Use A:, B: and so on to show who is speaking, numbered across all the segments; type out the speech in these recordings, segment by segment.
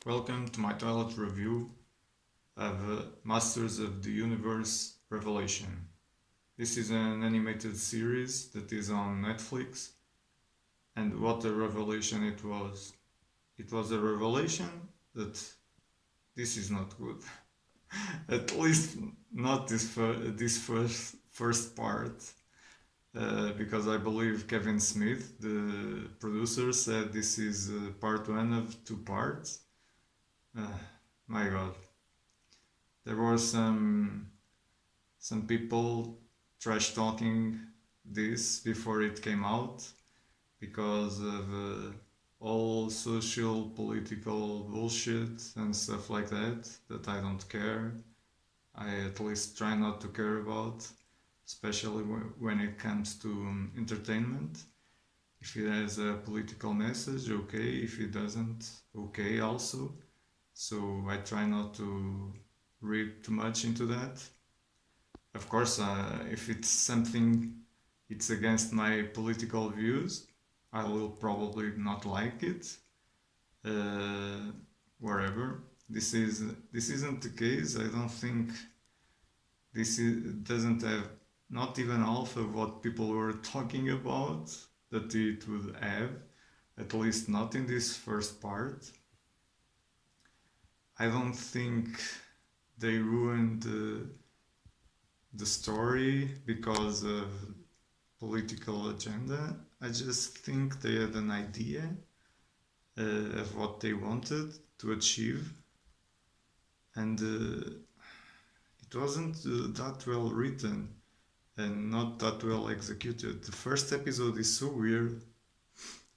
A: Welcome to my toilet review of Masters of the Universe Revelation. This is an animated series that is on Netflix, and what a revelation it was! It was a revelation that this is not good. At least not this first part, because I believe Kevin Smith, the producer, said this is part one of two parts. My God, there were some people trash talking this before it came out because of all social political bullshit and stuff like that I don't care. I at least try not to care about, especially when it comes to entertainment. If it has a political message, okay. If it doesn't, okay also. So I try not to read too much into that. Of course, if it's something it's against my political views, I will probably not like it. Wherever this isn't the case. I don't think doesn't have not even half of what people were talking about that it would have, at least not in this first part. I don't think they ruined the story because of political agenda. I just think they had an idea of what they wanted to achieve, and it wasn't that well written and not that well executed. The first episode is so weird.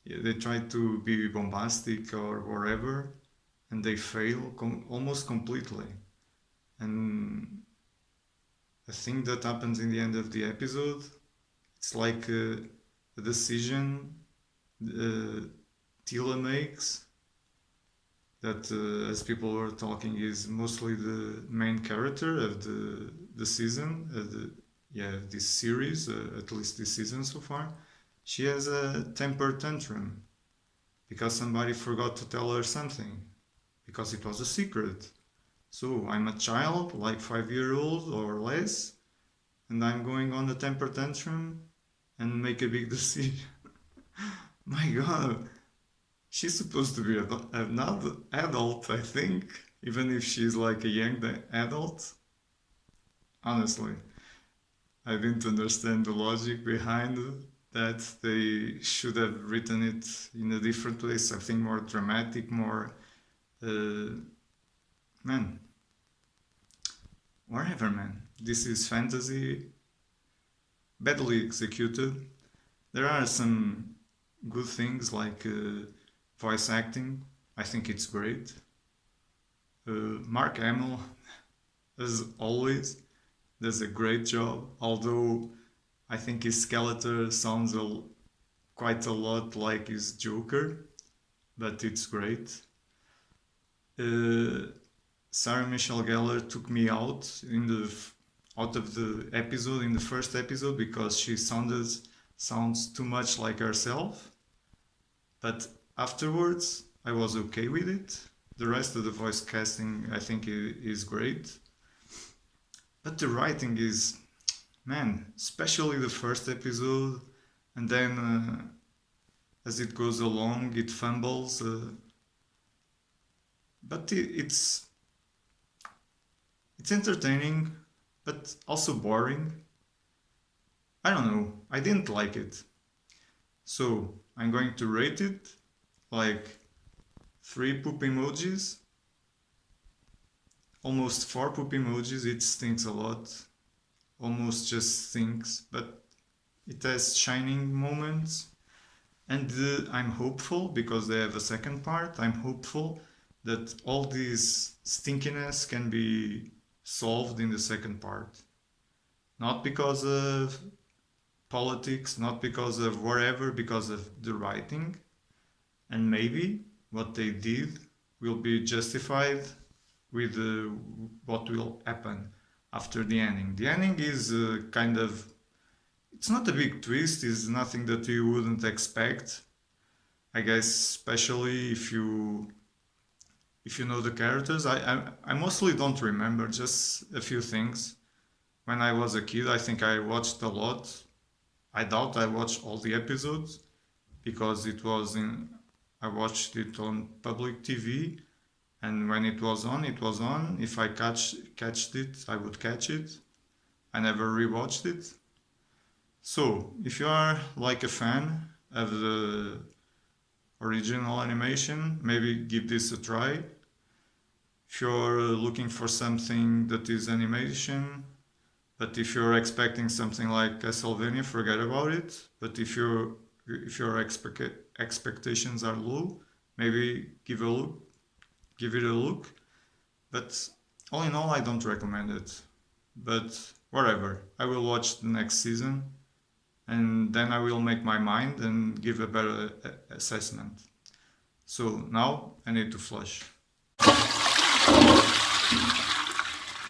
A: Yeah, they try to be bombastic or whatever, and they fail almost completely. And the thing that happens in the end of the episode, it's like a decision Tila makes that, as people were talking, is mostly the main character of the season, this series, at least this season so far. She has a temper tantrum because somebody forgot to tell her something, because it was a secret. So I'm a child, like 5-year-old or less, and I'm going on a temper tantrum and make a big decision. My God, she's supposed to be an adult, I think, even if she's like a young adult. Honestly, I didn't understand the logic behind that. They should have written it in a different way, something more dramatic, more man, whatever, man. This is fantasy, badly executed. There are some good things like voice acting. I think it's great. Mark Hamill, as always, does a great job. Although I think his Skeletor sounds quite a lot like his Joker, but it's great. Sarah Michelle Gellar took me out of the episode in the first episode because she sounds too much like herself. But afterwards, I was okay with it. The rest of the voice casting, I think, is great. But the writing is, man, especially the first episode, and then as it goes along, it fumbles. But it's entertaining, but also boring. I don't know. I didn't like it. So I'm going to rate it like 3 poop emojis. Almost 4 poop emojis. It stinks a lot. Almost just stinks, but it has shining moments. And I'm hopeful, because they have a second part, I'm hopeful that all this stinkiness can be solved in the second part. Not because of politics, not because of whatever, because of the writing. And maybe what they did will be justified with what will happen after the ending. The ending is kind of, it's not a big twist, it's nothing that you wouldn't expect. I guess especially if you if you know the characters. I mostly don't remember, just a few things. When I was a kid, I think I watched a lot. I doubt I watched all the episodes because I watched it on public TV, and when it was on, it was on. If I catched it, I would catch it. I never rewatched it. So, if you are like a fan of the original animation, maybe give this a try. If you're looking for something that is animation, but if you're expecting something like Castlevania, forget about it. But if your expectations are low, maybe give it a look. But all in all, I don't recommend it. But whatever, I will watch the next season, and then I will make my mind and give a better assessment. So now I need to flush.